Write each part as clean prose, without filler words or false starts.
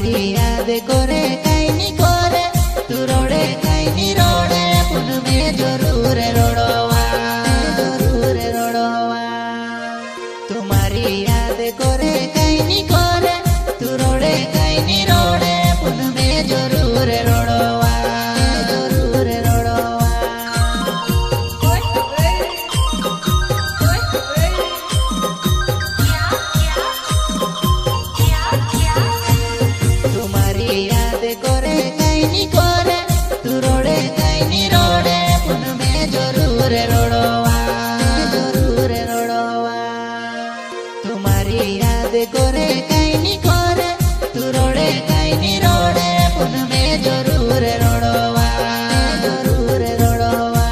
तुम्हारी याद करे काई नी करे तू रोड़े काई नी रोड़े पुन में जरूर रोड़वा जरूर रोड़वा तुम्हारी याद करे काई नी करे तू रोड़े काई नी रोड़े पुन में जरूर रोड़वा जरूर रोड़वा तुम्हारी याद करे काई नी करे तू रोड़े काई नी रोड़े पुन में जरूर रोड़वा जरूर रोड़वा तुम्हारी याद करे काई नी करे तू रोड़े काई नी रोड़े पुन में जरूर रोड़वा जरूर रोड़वा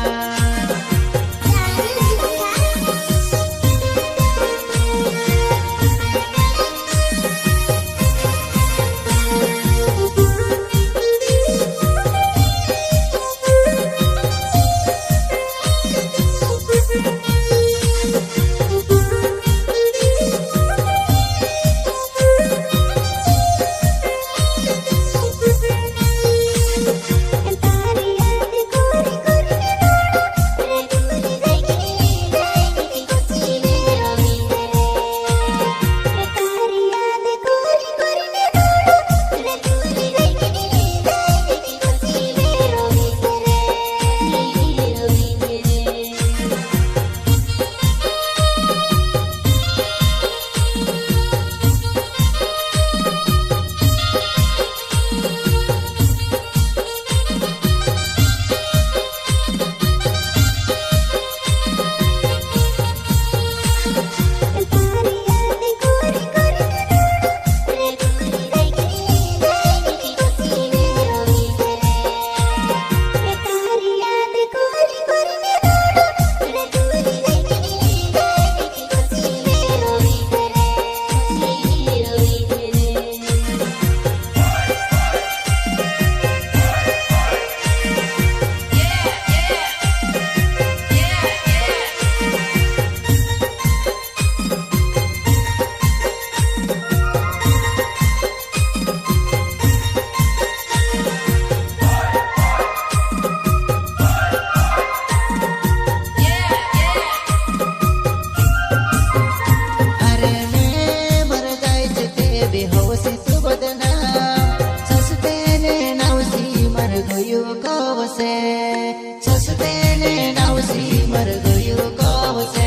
सस्तेने नावसी मर गयो कवसे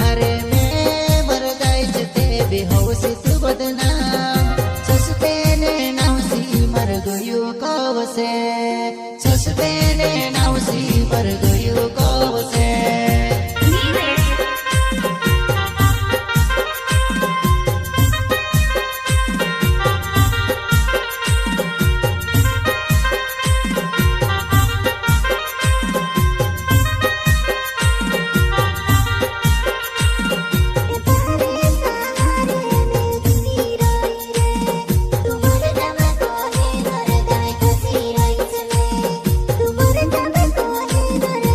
अरे मैं मर जायच ते बेहोशी तू बदनाम सस्तेने नावसी मर गयो कवसे सस्तेने नावसी मर गयो कवसे तुम्हारे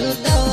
તું તો